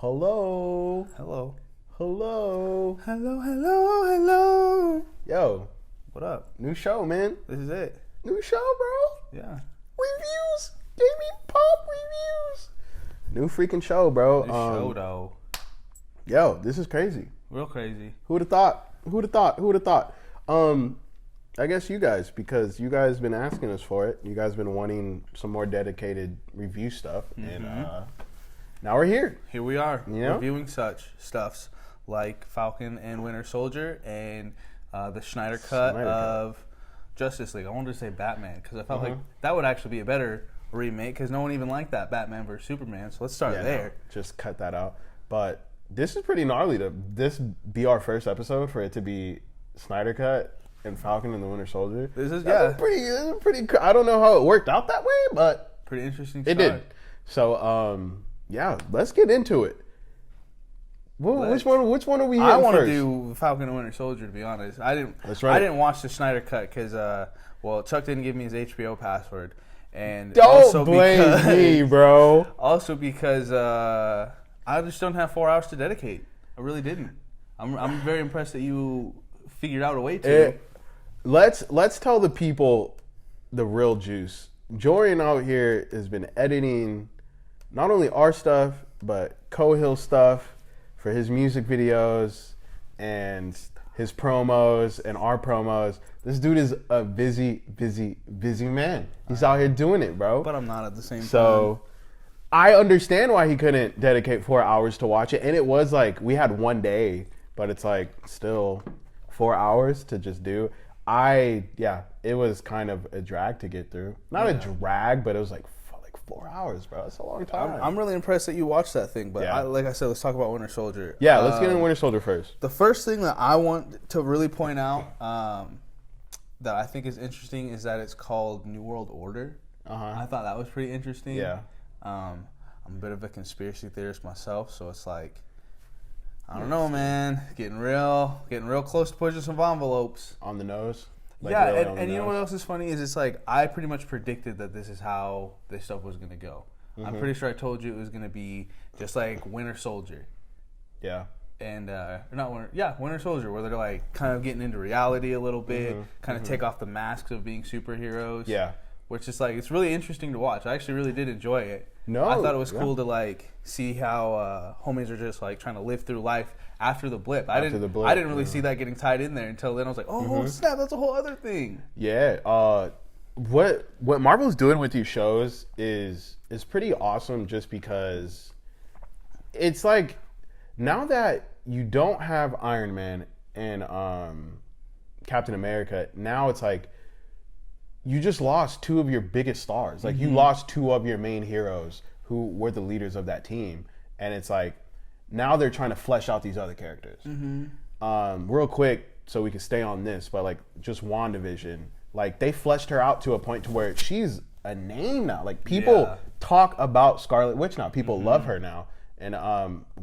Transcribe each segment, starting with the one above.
Hello. Hello. Hello. Hello, hello, hello. Yo, What up? new show, man. This is it. New show, bro. Yeah. Reviews. Gaming Pop reviews. New freaking show, bro. This show, though. Yo, this is crazy. Real crazy. Who'd have thought? Who'd have thought? Who'd have thought? I guess you guys, because you guys been asking us for it. You guys been wanting some more dedicated review stuff, and now we're here. Here we are, You know? reviewing such stuffs like Falcon and Winter Soldier and the Snyder cut of Justice League. I wanted to say Batman because I felt like that would actually be a better remake because no one even liked that Batman versus Superman. So let's start there. No, just cut that out. But this is pretty gnarly to this be our first episode for it to be Snyder cut and Falcon and the Winter Soldier. This is pretty. I don't know how it worked out that way, but pretty interesting. It did. So yeah, let's get into it. Well, which one are we? I want to first? do Falcon and Winter Soldier. To be honest, I didn't. That's right. I didn't watch the Snyder cut because Chuck didn't give me his HBO password, and Don't blame me, bro. Also because I just don't have 4 hours to dedicate. I really didn't. I'm very impressed that you figured out a way to. Let's tell the people the real juice. Jorian out here has been editing not only our stuff but Cohill stuff for his music videos and his promos and our promos. This dude is a busy man. He's out here doing it, bro. But I'm not at the same time. So I understand why he couldn't dedicate 4 hours to watch it. And it was like we had one day, but it's like still 4 hours to just do. It was kind of a drag to get through. Not a drag, but it was like 4 hours, bro. That's a long time. I'm really impressed that you watched that thing. But Yeah. like I said, let's talk about Winter Soldier. Yeah, let's get into Winter Soldier first. The first thing that I want to really point out that I think is interesting is that it's called New World Order. I thought that was pretty interesting. Yeah. I'm a bit of a conspiracy theorist myself, so it's like, I don't know, man. Getting real close to pushing some envelopes. On the nose. Yeah, really on the and you know nose. what else is funny is it's like I pretty much predicted that this is how this stuff was going to go. I'm pretty sure I told you it was going to be just like Winter Soldier. Yeah. And Winter Soldier, where they're like kind of getting into reality a little bit, kind of take off the masks of being superheroes. Yeah. Which is like, it's really interesting to watch. I actually really did enjoy it. No, I thought it was cool to like see how homies are just like trying to live through life after the blip. I didn't really see that getting tied in there until then. I was like, oh snap, that's a whole other thing. Yeah. What Marvel's doing with these shows is pretty awesome just because it's like now that you don't have Iron Man and Captain America, now it's like you just lost two of your biggest stars. Like you lost two of your main heroes who were the leaders of that team. And it's like now they're trying to flesh out these other characters. Real quick, so we can stay on this, but like just WandaVision, like they fleshed her out to a point to where she's a name now. Like people talk about Scarlet Witch now. People love her now. And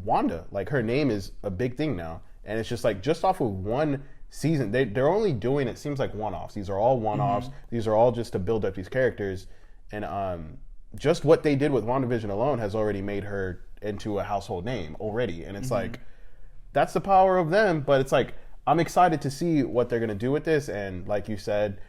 Wanda, like her name is a big thing now. And it's just like just off of one season, they're only doing, it seems like, one-offs. These are all one-offs. These are all just to build up these characters. And just what they did with WandaVision alone has already made her into a household name already. And it's like, that's the power of them. But it's like, I'm excited to see what they're going to do with this. And like you said,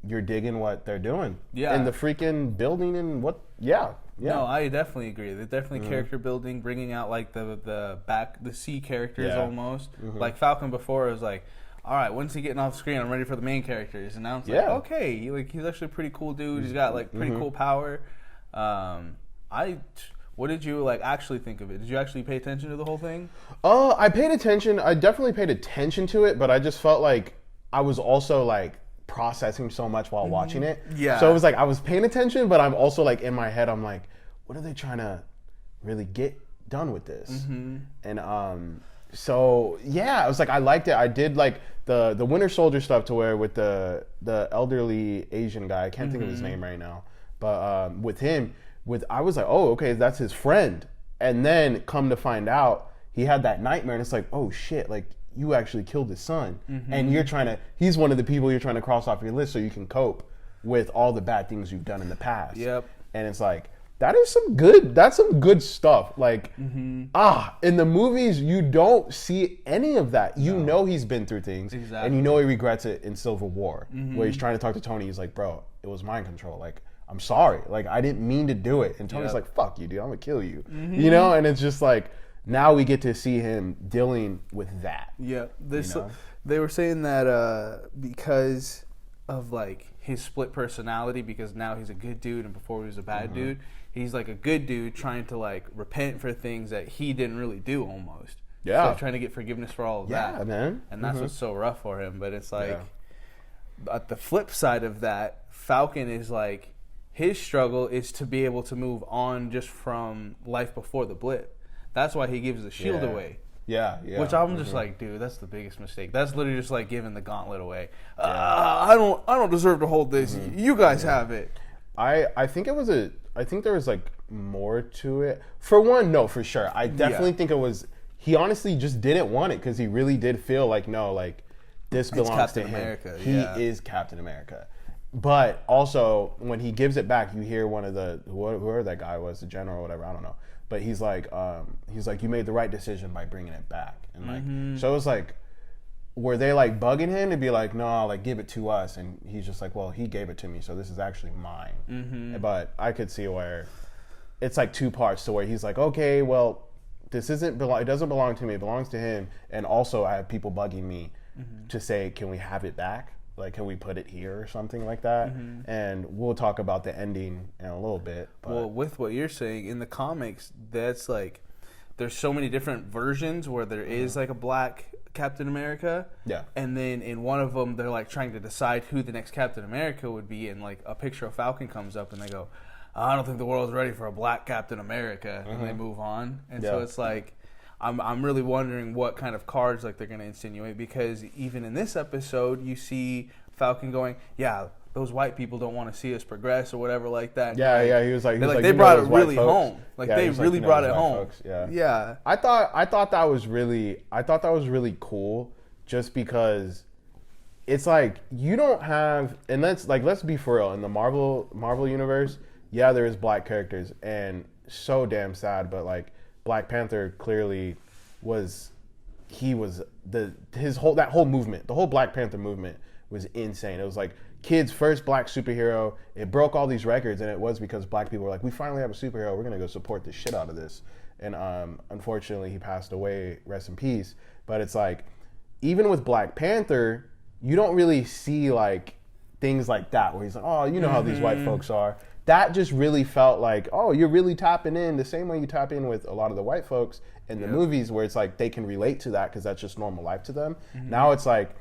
you're digging what they're doing. Yeah. And the freaking building and what, yeah. No, I definitely agree. They're definitely character building, bringing out like the C characters almost. Like Falcon before, it was like, all right, when's he getting off the screen? I'm ready for the main characters. And now it's like, okay, he's actually a pretty cool dude. He's got like pretty cool power. What did you like actually think of it? Did you actually pay attention to the whole thing? I paid attention. I definitely paid attention to it, but I just felt like I was also like processing so much while watching it. Yeah. So it was like I was paying attention, but I'm also like in my head, I'm like, what are they trying to really get done with this? And so yeah, I was like, I liked it. I did like the Winter Soldier stuff to where with the elderly Asian guy, I can't think of his name right now, but with him, I was like, oh, okay, that's his friend. And then come to find out, he had that nightmare, and it's like, oh shit, like you actually killed his son, and he's one of the people you're trying to cross off your list so you can cope with all the bad things you've done in the past. Yep. And it's like, That's some good stuff. Like, in the movies, you don't see any of that. You know he's been through things. Exactly. And you know he regrets it in Civil War, where he's trying to talk to Tony. He's like, bro, it was mind control. Like, I'm sorry. Like, I didn't mean to do it. And Tony's like, fuck you, dude. I'm going to kill you. You know? And it's just like, now we get to see him dealing with that. Yeah. They were saying that because of, like, his split personality, because now he's a good dude and before he was a bad dude, he's like a good dude trying to like repent for things that he didn't really do almost. Yeah. So trying to get forgiveness for all of that. Yeah, man. And that's what's so rough for him. But it's like, at the flip side of that, Falcon is like, his struggle is to be able to move on just from life before the blip. That's why he gives the shield away. Yeah. Which I'm just like, dude, that's the biggest mistake. That's literally just like giving the gauntlet away. I don't deserve to hold this. You guys have it. I think there was like more to it. For one, no, for sure. I definitely think it was. He honestly just didn't want it because he really did feel like this belongs to him. America. He is Captain America. But also, when he gives it back, you hear one of the whoever that guy was, the general or whatever, I don't know. But he's like, you made the right decision by bringing it back, and like, so it was like, were they like bugging him to be like, no, like give it to us, and he's just like, well, he gave it to me, so this is actually mine. But I could see where it's like two parts to where he's like, okay, well, this it doesn't belong to me, it belongs to him, and also I have people bugging me to say, can we have it back? Like, can we put it here or something like that? And we'll talk about the ending in a little bit. But. Well, with what you're saying, in the comics, that's like, there's so many different versions where there is like a black Captain America. Yeah. And then in one of them, they're like trying to decide who the next Captain America would be. And like a picture of Falcon comes up and they go, I don't think the world's ready for a black Captain America. And they move on. And so it's like, I'm really wondering what kind of cards like they're going to insinuate, because even in this episode, you see Falcon going, yeah, those white people don't want to see us progress or whatever like that. Yeah, he was like, they brought it really home. Like they really brought it home. Yeah. I thought that was really cool, just because it's like you don't have, and let's be for real, in the Marvel universe, yeah, there is black characters, and so damn sad, but like Black Panther clearly was that whole movement, the whole Black Panther movement was insane. It was like kids' first black superhero. It broke all these records, and it was because black people were like, we finally have a superhero. We're gonna go support the shit out of this. And unfortunately, he passed away. Rest in peace. But it's like, even with Black Panther, you don't really see like things like that where he's like, oh, you know how these white folks are. That just really felt like, oh, you're really tapping in the same way you tap in with a lot of the white folks in the movies, where it's like they can relate to that because that's just normal life to them. Now it's like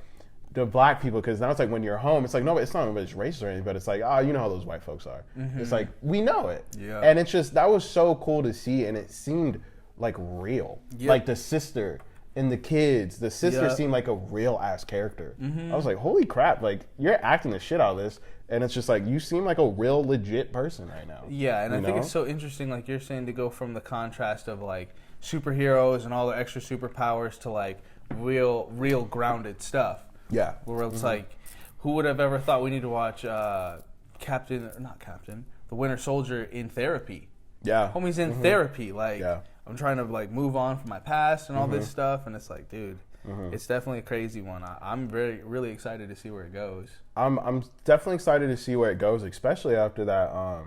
the black people, because now it's like when you're home, it's like, no, it's not anybody's racist or anything, but it's like, oh, you know how those white folks are. It's like, we know it. Yeah. And it's just, that was so cool to see, and it seemed like real. Like the sister and the kids, the sister seemed like a real ass character. I was like, holy crap, like you're acting the shit out of this. And it's just like, you seem like a real legit person right now. Yeah, and I think it's so interesting, like you're saying, to go from the contrast of like superheroes and all their extra superpowers to like real grounded stuff. Yeah. Where it's like, who would have ever thought we need to watch the Winter Soldier in therapy? Yeah. Homie's in therapy. Like, I'm trying to like move on from my past and all this stuff. And it's like, dude, it's definitely a crazy one. I'm really excited to see where it goes. I'm definitely excited to see where it goes, especially after that,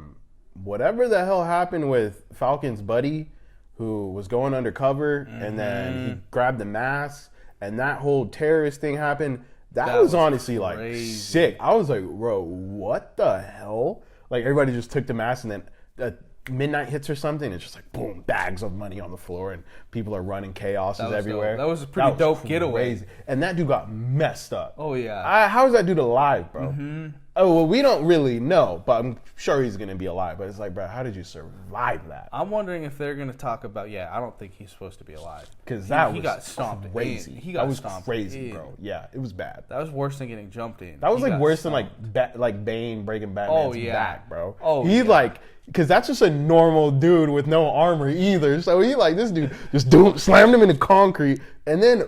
whatever the hell happened with Falcon's buddy who was going undercover and then he grabbed the mask and that whole terrorist thing happened. That was honestly like sick. I was like, bro, what the hell? Like everybody just took the mask and then midnight hits or something. It's just like boom, bags of money on the floor and people are running, chaos is everywhere. That was a pretty dope getaway. And that dude got messed up. Oh yeah. How is that dude alive, bro? Oh well, we don't really know, but I'm sure he's gonna be alive. But it's like, bro, how did you survive that? I'm wondering if they're gonna talk about. Yeah, I don't think he's supposed to be alive because he got stomped crazy. That was crazy, bro. Yeah, it was bad. That was worse than getting jumped in. That was like worse than like Bane breaking Batman's back, bro. Like. Because that's just a normal dude with no armor either. So he like, this dude just slammed him into concrete and then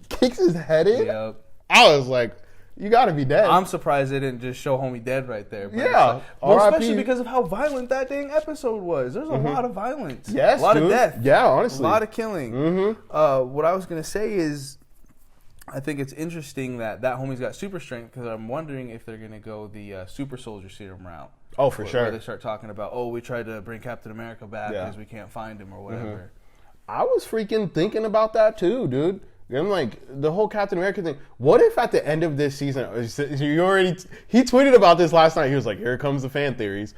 kicks his head in. Yep. I was like, You got to be dead. I'm surprised they didn't just show homie dead right there. But yeah. Well, especially because of how violent that dang episode was. There's a lot of violence. Yes, a lot of death. Yeah, honestly. A lot of killing. What I was going to say is, I think it's interesting that homie's got super strength, because I'm wondering if they're going to go the super soldier serum route. Oh, for sure. Where they start talking about, we tried to bring Captain America back because we can't find him or whatever. I was freaking thinking about that too, dude. I'm like, the whole Captain America thing. What if at the end of this season, he tweeted about this last night. He was like, here comes the fan theories.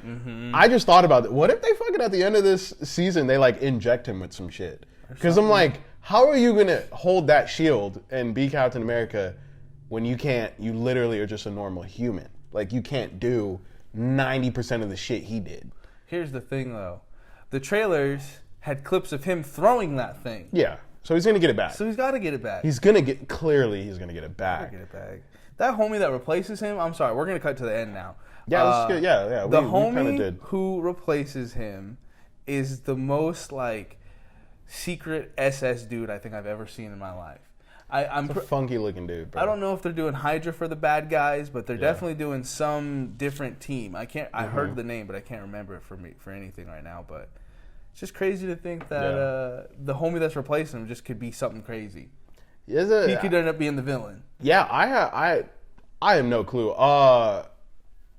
I just thought about it. What if they fucking at the end of this season, they like inject him with some shit? Because I'm like, how are you going to hold that shield and be Captain America when you literally are just a normal human? Like, you can't do 90% of the shit he did. Here's the thing, though. The trailers had clips of him throwing that thing. Yeah. So he's going to get it back. So he's got to get it back. He's going to get it back. That homie that replaces him, I'm sorry, we're going to cut to the end now. Yeah, let's get, yeah. The homie who replaces him is the most, like, secret SS dude I think I've ever seen in my life. I'm a funky looking dude, bro. I don't know if they're doing Hydra for the bad guys, but they're definitely doing some different team. I heard the name, but I can't remember it for anything right now. But it's just crazy to think that the homie that's replacing him just could be something crazy. He could end up being the villain. Yeah, I have no clue.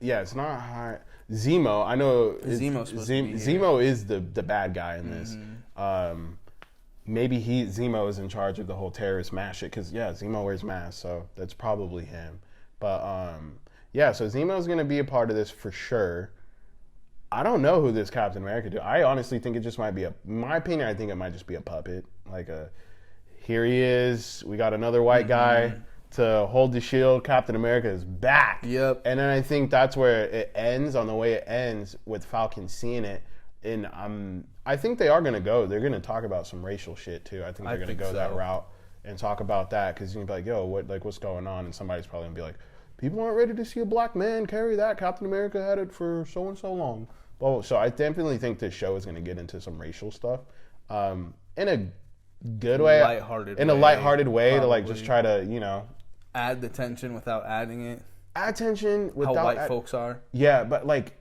It's not high. Zemo, I know Zemo is the bad guy in this. Maybe Zemo is in charge of the whole terrorist mass shit, because Zemo wears masks, so that's probably him. But so Zemo's gonna be a part of this for sure. I don't know who this Captain America do. I honestly think it just might be in my opinion, I think it might just be a puppet. Like here he is, we got another white guy to hold the shield. Captain America is back. Yep. And then I think that's where it ends, on the way it ends, with Falcon seeing it. And I think they are going to go. They're going to talk about some racial shit too. I think they're going to go that route and talk about that, because you can be like, yo, what's going on? And somebody's probably going to be like, people aren't ready to see a black man carry that. Captain America had it for so and so long. Well, so I definitely think this show is going to get into some racial stuff in a good way, in a lighthearted way, probably. To like just try to add the tension without adding it. Add tension without how white folks are. Yeah, but like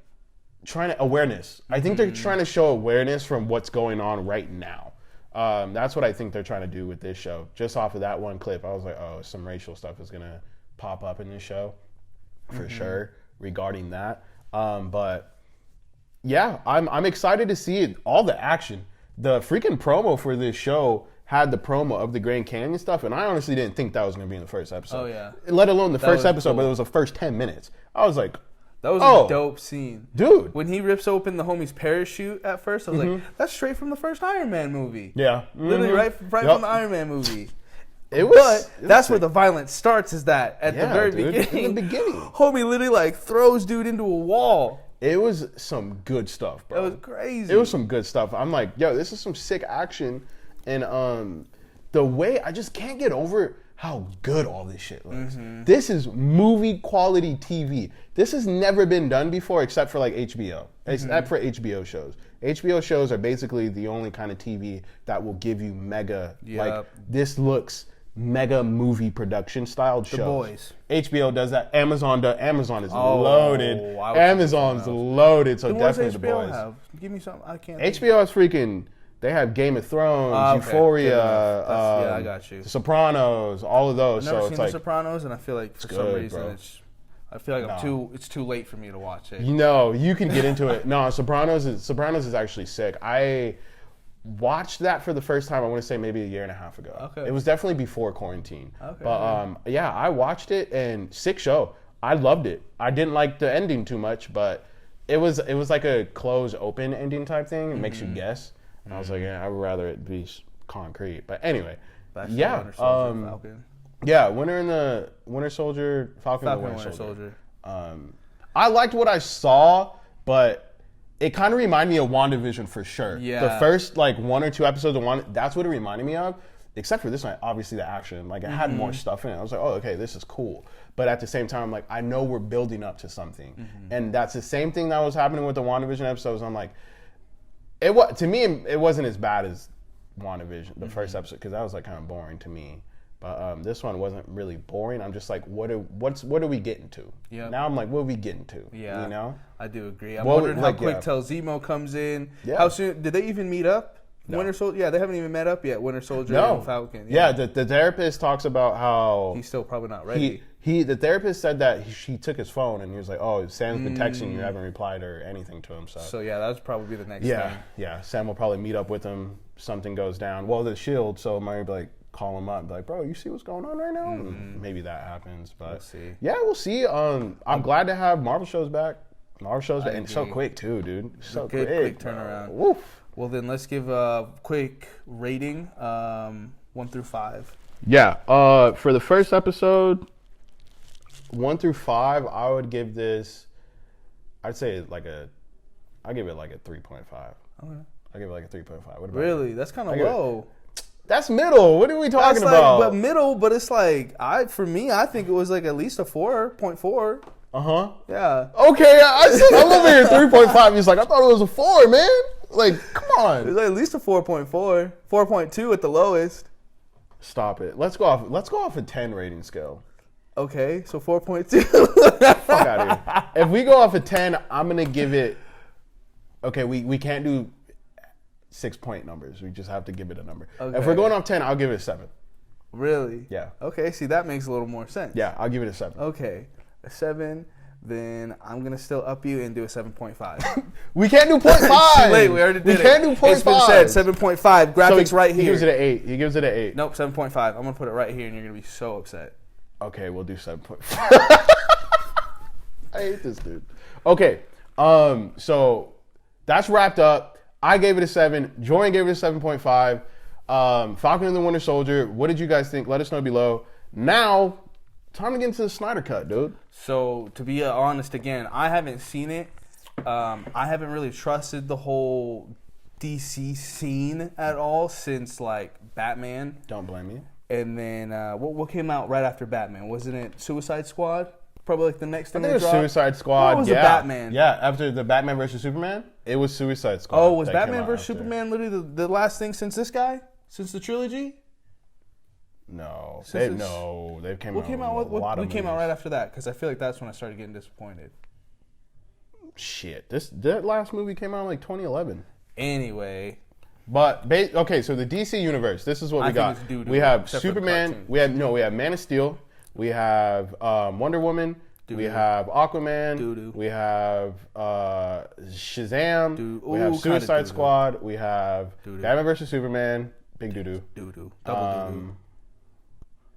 trying to awareness. I think they're trying to show awareness from what's going on right now. That's what I think they're trying to do with this show. Just off of that one clip, I was like, oh, some racial stuff is gonna pop up in this show for sure regarding that. But yeah, I'm excited to see it. All the action. The freaking promo for this show had the promo of the Grand Canyon stuff, and I honestly didn't think that was going to be in the first episode. Oh, yeah. Let alone the first episode, cool. But it was the first 10 minutes. I was like, that was a dope scene. Dude. When he rips open the homie's parachute at first, I was like, that's straight from the first Iron Man movie. Yeah. Literally right from the Iron Man movie. That's where the violence starts, is that at the very beginning. In the beginning. Homie literally like throws dude into a wall. It was some good stuff, bro. It was crazy. It was some good stuff. I'm like, yo, this is some sick action. And the way, I just can't get over how good all this shit looks. This is movie quality TV. This has never been done before except for like HBO. Except for HBO shows. HBO shows are basically the only kind of TV that will give you mega, like, this looks mega movie production styled shows. The Boys. HBO does that. Amazon is loaded. Amazon's loaded. So definitely The Boys. Have? Give me something. I can't. HBO is freaking. They have Game of Thrones, Euphoria, I got you. The Sopranos, all of those. I've never so seen it's like, The Sopranos, and I feel like for some reason I feel like it's too late for me to watch it. You can get into it. No, Sopranos is actually sick. I watched that for the first time, I want to say maybe a year and a half ago. Okay. It was definitely before quarantine. Okay. But I watched it, and sick show. I loved it. I didn't like the ending too much, but it was like a close open ending type thing. It makes you guess. And I was like, I would rather it be concrete. But anyway, Winter Soldier, Falcon. Yeah, Winter Soldier, Falcon and Winter Soldier. I liked what I saw, but it kind of reminded me of WandaVision for sure. Yeah. The first like 1 or 2 episodes of Wanda, that's what it reminded me of. Except for this one, obviously the action. Like, it had more stuff in it. I was like, oh, okay, this is cool. But at the same time, like, I know we're building up to something. And that's the same thing that was happening with the WandaVision episodes. I'm like, to me, it wasn't as bad as WandaVision, the first episode, because that was like kind of boring to me. But this one wasn't really boring. I'm just like, what are we getting to? Yeah. Now I'm like, what are we getting to? Yeah. You know? I do agree. I'm wondering how quick till Zemo comes in. Yeah. How soon did they even meet up? No. Winter Soldier? Yeah, they haven't even met up yet. Winter Soldier and Falcon. Yeah, the therapist talks about how he's still probably not ready. The therapist said that he took his phone and he was like, "Oh, Sam's been texting you, haven't replied or anything to him." So yeah, that's probably the next thing. Yeah. Sam will probably meet up with him. Something goes down. Well, the Shield, so might be like call him up and be like, "Bro, you see what's going on right now?" And maybe that happens, but we'll see. Yeah, we'll see. I'm glad to have Marvel shows back. And so quick too, dude. So quick turnaround. Woof. Well, then let's give a quick rating, 1 through 5. Yeah. For the first episode, 1 through 5, I would give this. I'd say I give it like a 3.5. Okay. I give it like a 3.5. What about really? That's kind of low. That's middle. What are we talking about? But middle, but it's like I think it was like at least a 4.4. Yeah. Okay, I'm over here 3.5. He's like, I thought it was a 4, man. Like, come on. It's like at least a 4.4, 4.2 at the lowest. Stop it. Let's go off a 10 rating scale. Okay, so 4.2. Fuck out of here. If we go off a 10, I'm gonna give it. Okay, we can't do 6-point numbers. We just have to give it a number. Okay. If we're going off 10, I'll give it a 7. Really? Yeah. Okay, see, that makes a little more sense. Yeah, I'll give it a 7. Okay, a 7. Then I'm going to still up you and do a 7.5. We can't do 0.5. Too late, we already did it. We can't do 0.5. It's been said, 7.5. Graphics so right here. He gives it an 8. He gives it an 8. Nope, 7.5. I'm going to put it right here and you're going to be so upset. Okay, we'll do 7.5. I hate this dude. Okay, so that's wrapped up. I gave it a 7. Jordan gave it a 7.5. Falcon and the Winter Soldier, what did you guys think? Let us know below. Now, time to get into the Snyder Cut, dude. So, to be honest, again, I haven't seen it. I haven't really trusted the whole DC scene at all since, like, Batman. Don't blame me. And then, what came out right after Batman? Wasn't it Suicide Squad? Probably like the next thing. I think it was Suicide Squad. Or was it Batman? Yeah, after the Batman versus Superman, it was Suicide Squad. Oh, was Batman versus Superman literally the last thing since this guy? Since the trilogy? No, they've came out. What came out right after that? Because I feel like that's when I started getting disappointed. Shit, that last movie came out in like 2011. Anyway, but okay, so the DC universe. This is what we got. We have Superman. We have Man of Steel. We have Wonder Woman. Doo-doo. We have Aquaman. Doo-doo. We have Shazam. Doo-doo. We have Suicide Squad. We have Batman versus Superman. Big doo-doo. Doo-doo. Double doo-doo.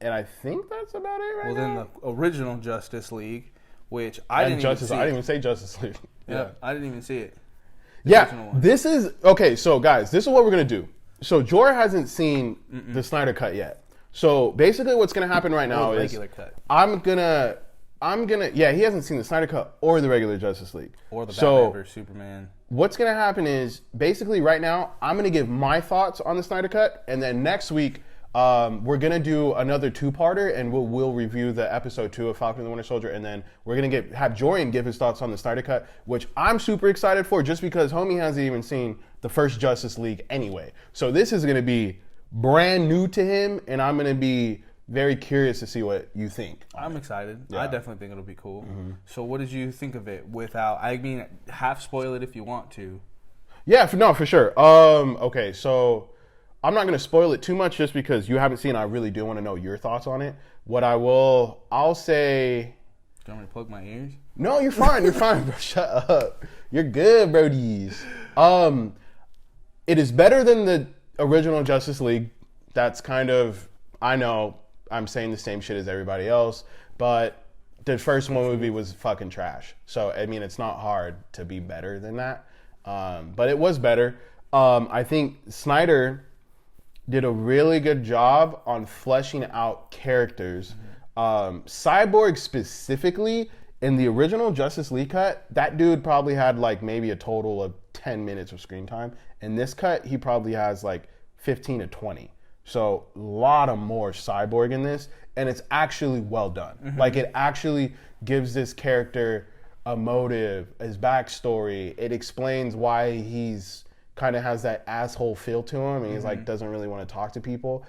And I think that's about it now. Well, then the original Justice League, which I didn't even see. I didn't even say Justice League. Yeah, I didn't even see it. Yeah, this is... Okay, so guys, this is what we're going to do. So Jor hasn't seen the Snyder Cut yet. So basically what's going to happen right now is... regular cut. I'm gonna... Yeah, he hasn't seen the Snyder Cut or the regular Justice League. Or the Batman vs. Superman. What's going to happen is, basically right now, I'm going to give my thoughts on the Snyder Cut, and then next week... we're gonna do another 2-parter, and we'll review the episode 2 of Falcon and the Winter Soldier, and then we're gonna have Jorian give his thoughts on the Snyder Cut, which I'm super excited for, just because homie hasn't even seen the first Justice League anyway. So this is gonna be brand new to him, and I'm gonna be very curious to see what you think. I'm excited. Yeah. I definitely think it'll be cool. Mm-hmm. So what did you think of it? Half spoil it if you want to. Yeah, for sure. Okay, so. I'm not going to spoil it too much just because you haven't seen it. I really do want to know your thoughts on it. I'll say... Do you want me to plug my ears? No, you're fine. You're fine, bro. Shut up. You're good, brodies. It is better than the original Justice League. That's kind of... I know I'm saying the same shit as everybody else, but the first movie was fucking trash. So, I mean, it's not hard to be better than that. But it was better. I think Snyder... did a really good job on fleshing out characters. Cyborg specifically, in the original Justice League cut, that dude probably had like maybe a total of 10 minutes of screen time. In this cut, he probably has like 15 to 20. So a lot of more Cyborg in this, and it's actually well done. Mm-hmm. Like it actually gives this character a motive, his backstory. It explains why he's kind of has that asshole feel to him, and he's like doesn't really want to talk to people.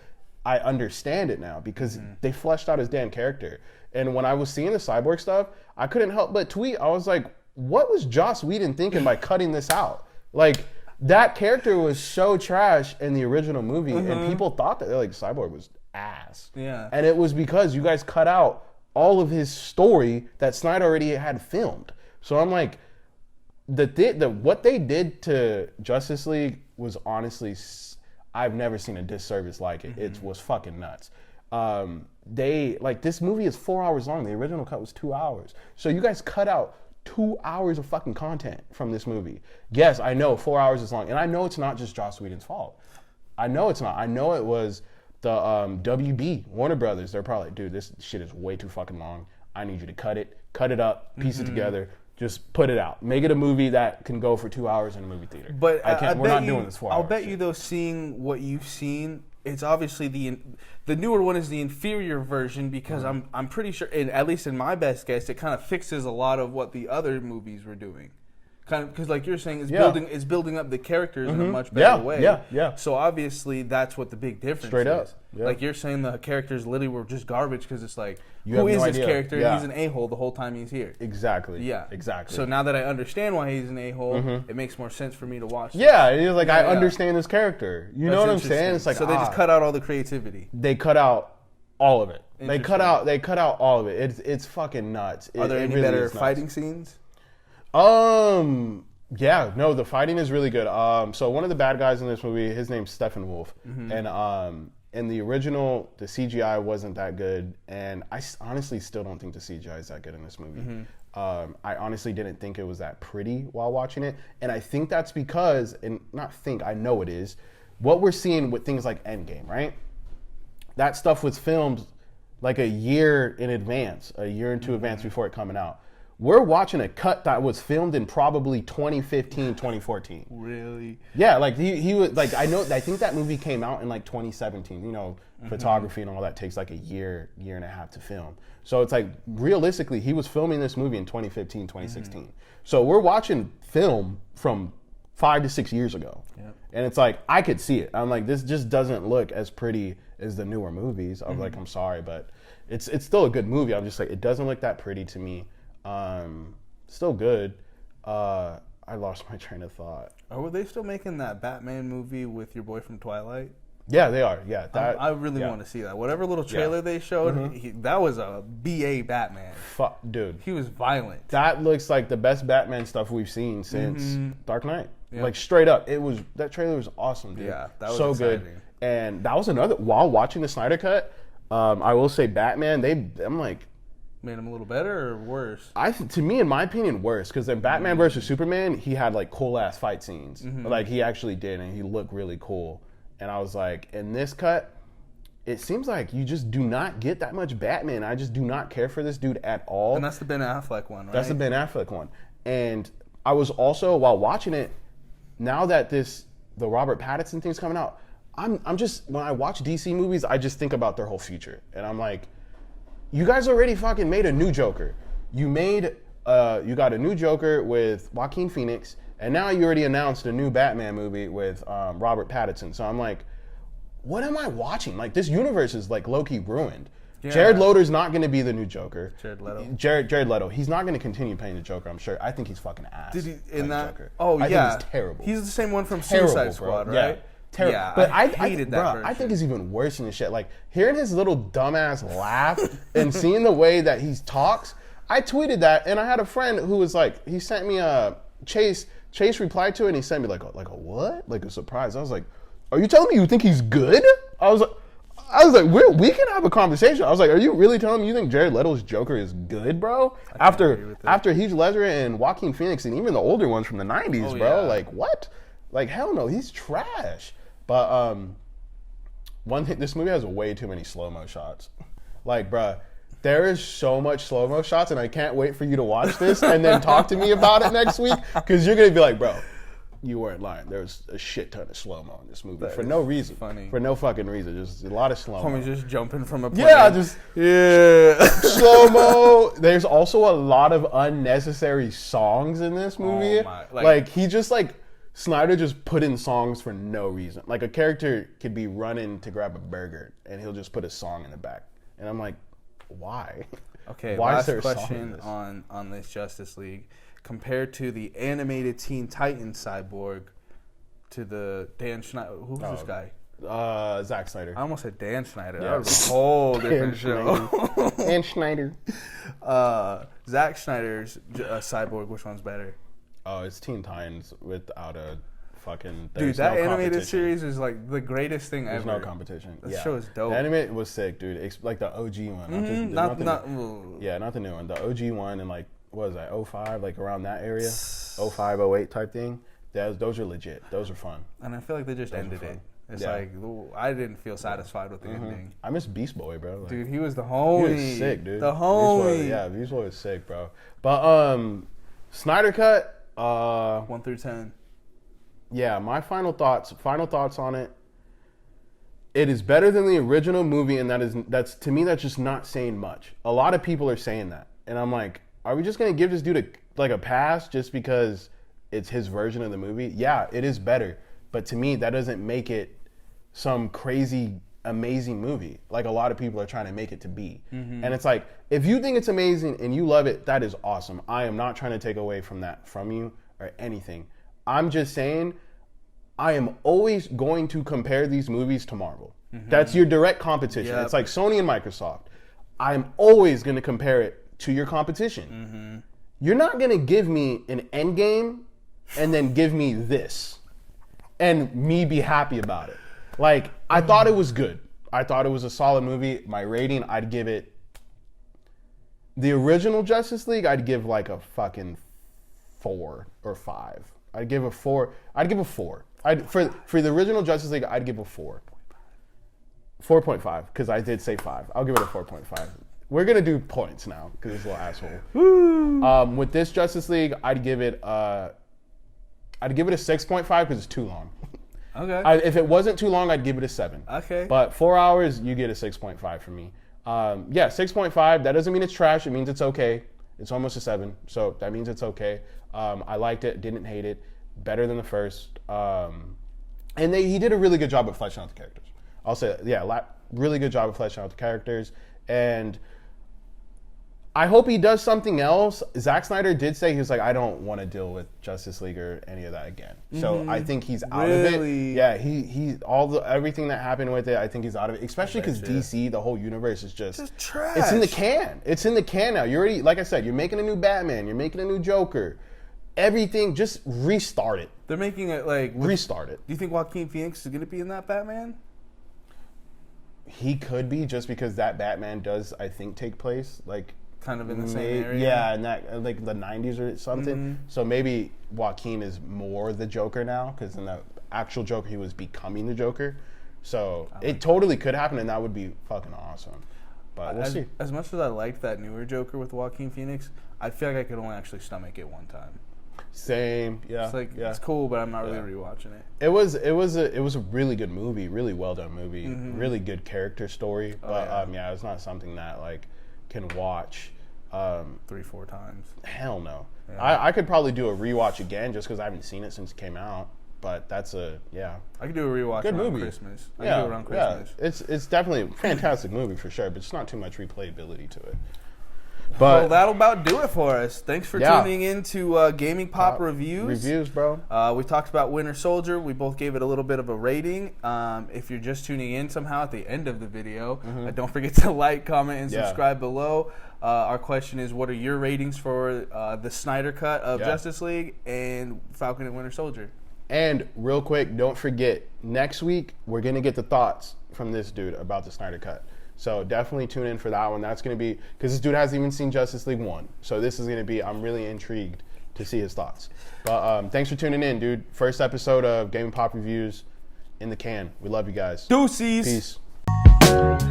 I understand it now because they fleshed out his damn character. And when I was seeing the Cyborg stuff, I couldn't help but tweet. I was like, what was Joss Whedon thinking by cutting this out? Like, that character was so trash in the original movie, and people thought that like Cyborg was ass. Yeah. And it was because you guys cut out all of his story that Snyder already had filmed. So I'm like, what they did to Justice League was honestly, I've never seen a disservice like it. It was fucking nuts. This movie is 4 hours long. The original cut was 2 hours. So you guys cut out 2 hours of fucking content from this movie. Yes, I know 4 hours is long. And I know it's not just Joss Whedon's fault. I know it's not. I know it was the WB, Warner Brothers. They're probably like, dude, this shit is way too fucking long. I need you to cut it up, piece it together, just put it out. Make it a movie that can go for 2 hours in a movie theater. But we're not doing this 4 hours. I'll bet you though, seeing what you've seen, it's obviously the newer one is the inferior version because I'm pretty sure, and at least in my best guess, it kind of fixes a lot of what the other movies were doing. Kind of because, like you're saying, it's building up the characters in a much better way. Yeah. So obviously, that's what the big difference Straight is. up. Yeah. Like you're saying, the characters literally were just garbage because it's like, You who have is no this idea. character? Yeah. He's an a-hole the whole time he's here. Exactly. Yeah. Exactly. So now that I understand why he's an a-hole, it makes more sense for me to watch. Yeah, it is like I understand this character. You know what I'm saying? It's like so they just cut out all the creativity. They cut out all of it. They cut out all of it. It's fucking nuts. Are there any really better fighting scenes? Yeah, no, the fighting is really good. So one of the bad guys in this movie, his name's Stephen Wolf, and in the original, the CGI wasn't that good, and I honestly still don't think the CGI is that good in this movie. I honestly didn't think it was that pretty while watching it, and I think that's because, I know it is, what we're seeing with things like Endgame, right? That stuff was filmed like a year in advance, a year or two advance before it coming out. We're watching a cut that was filmed in probably 2015, 2014. Really? Yeah, like he was like I think that movie came out in like 2017. You know, photography and all that takes like a year and a half to film. So it's like realistically, he was filming this movie in 2015, 2016. So we're watching film from 5 to 6 years ago. Yep. And it's like I could see it. I'm like, this just doesn't look as pretty as the newer movies. I was like, I'm sorry, but it's still a good movie. I'm just like, it doesn't look that pretty to me. Still good. I lost my train of thought. Were they still making that Batman movie with your boy from Twilight? Yeah, they are. Yeah, I really want to see that. Whatever little trailer they showed, that was a BA Batman. Fuck, dude. He was violent. That looks like the best Batman stuff we've seen since Dark Knight. Yep. Like straight up, that trailer was awesome, dude. Yeah, that was so exciting. Good. And that was another. While watching the Snyder Cut, I will say Batman. I'm like. Made him a little better or worse? To me, in my opinion, worse. Because in Batman versus Superman, he had like cool ass fight scenes. Like he actually did, and he looked really cool. And I was like, in this cut, it seems like you just do not get that much Batman. I just do not care for this dude at all. And that's the Ben Affleck one, right? That's the Ben Affleck one. And I was also, while watching it, now that the Robert Pattinson thing's coming out, I'm just, when I watch DC movies, I just think about their whole future. And I'm like, you guys already fucking made a new Joker. You got a new Joker with Joaquin Phoenix, and now you already announced a new Batman movie with Robert Pattinson. So I'm like, what am I watching? Like, this universe is like low-key ruined. Yeah. Jared Leto's not going to be the new Joker. Jared Leto. He's not going to continue playing the Joker, I'm sure. I think he's fucking ass. Did he in that? Joker. Oh, I yeah. think he's terrible. He's the same one from Suicide Squad, right? Yeah. Terrible. Yeah, but I hated that version. I think it's even worse than this shit. Like, hearing his little dumbass laugh and seeing the way that he talks, I tweeted that, and I had a friend who was like, he sent me a Chase replied to it, and he sent me like a what? Like a surprise. I was like, are you telling me you think he's good? I was like, we can have a conversation. I was like, are you really telling me you think Jared Leto's Joker is good, bro? After Heath Ledger and Joaquin Phoenix and even the older ones from the 90s, bro. Yeah. Like, what? Like, hell no, he's trash. But one thing, this movie has way too many slow-mo shots. Like, bruh, there is so much slow-mo shots, and I can't wait for you to watch this and then talk to me about it next week, because you're going to be like, bro, you weren't lying. There's a shit ton of slow-mo in this movie for no reason. Funny. For no fucking reason. Just a lot of slow-mo. Homie's just jumping from a plane. Yeah, slow-mo. There's also a lot of unnecessary songs in this movie. Oh my. Like, he just, like, Snyder just put in songs for no reason. Like, a character could be running to grab a burger, and he'll just put a song in the back. And I'm like, why? Okay, why last is there a question song on this Justice League. Compared to the animated Teen Titans Cyborg, to the Dan Schneider. Who was this guy? Zack Snyder. I almost said Dan Schneider. Yeah. That was a whole different show. Dan Schneider. Zack Snyder's Cyborg, which one's better? Oh, it's Teen Titans without a fucking... Dude, that animated series is like the greatest thing ever. There's no competition. That show is dope. The animated was sick, dude. It's like the OG one. Not the new one. The OG one, and like, what was that, 05? Like around that area? 05, 08 type thing. Those are legit. Those are fun. And I feel like they just ended it. It's like, I didn't feel satisfied with the ending. I miss Beast Boy, bro. Like, dude, he was the homie. He was sick, dude. The homie. Beast Boy was sick, bro. But Snyder Cut. 1 through 10. Yeah, my final thoughts on it. It is better than the original movie, and that's to me, that's just not saying much. A lot of people are saying that, and I'm like, are we just gonna give this dude a pass just because it's his version of the movie? Yeah, it is better, but to me, that doesn't make it some crazy, amazing movie like a lot of people are trying to make it to be. And it's like, if you think it's amazing and you love it, that is awesome. I am not trying to take away from that from you or anything. I'm just saying, I am always going to compare these movies to Marvel. That's your direct competition. Yep. It's like Sony and Microsoft. I'm always going to compare it to your competition. You're not going to give me an Endgame and then give me this and me be happy about it. Like, I thought it was good. I thought it was a solid movie. My rating, I'd give it... The original Justice League, I'd give like a fucking 4 or 5. I'd give a 4. I'd give a 4. For the original Justice League, I'd give a 4. 4.5, because I did say 5. I'll give it a 4.5. We're going to do points now, because it's a little asshole. With this Justice League, I'd give it a 6.5, because it's too long. Okay. If it wasn't too long, I'd give it a 7. Okay. But 4 hours, you get a 6.5 from me. 6.5. That doesn't mean it's trash. It means it's okay. It's almost a 7, so that means it's okay. I liked it. Didn't hate it. Better than the first. And he did a really good job of fleshing out the characters. I'll say, really good job of fleshing out the characters. And I hope he does something else. Zack Snyder did say, he was like, I don't want to deal with Justice League or any of that again. So I think he's out of it. Yeah, everything that happened with it, I think he's out of it. Especially because DC, the whole universe is just trash. It's in the can. It's in the can now. You're already, like I said, you're making a new Batman. You're making a new Joker. Everything, just restart it. They're making it like... Restart it. Do you think Joaquin Phoenix is going to be in that Batman? He could be, just because that Batman does, I think, take place like kind of in the same area. Yeah, in that like the 90s or something. So maybe Joaquin is more the Joker now, because in the actual Joker he was becoming the Joker. So it totally could happen, and that would be fucking awesome. But we'll see. As much as I liked that newer Joker with Joaquin Phoenix, I feel like I could only actually stomach it one time. Same, yeah. It's like it's cool, but I'm not really rewatching it. It was a really good movie, really well done movie, really good character story. But it's not something that like can watch 3-4 times. Hell no. Yeah. I could probably do a rewatch again just because I haven't seen it since it came out. But that's I could do a rewatch good around movie. Christmas. I could do it around Christmas. Yeah. It's definitely a fantastic movie for sure, but it's not too much replayability to it. But well, that'll about do it for us. Thanks for tuning in to Gaming Pop Reviews. Reviews, bro. We talked about Winter Soldier. We both gave it a little bit of a rating. If you're just tuning in somehow at the end of the video, don't forget to like, comment, and subscribe below. Our question is, what are your ratings for the Snyder Cut of Justice League and Falcon and Winter Soldier? And real quick, don't forget, next week, we're going to get the thoughts from this dude about the Snyder Cut. So definitely tune in for that one. That's going to be, because this dude hasn't even seen Justice League 1. So this is going to be, I'm really intrigued to see his thoughts. But thanks for tuning in, dude. First episode of Gaming Pop Reviews in the can. We love you guys. Deuces. Peace.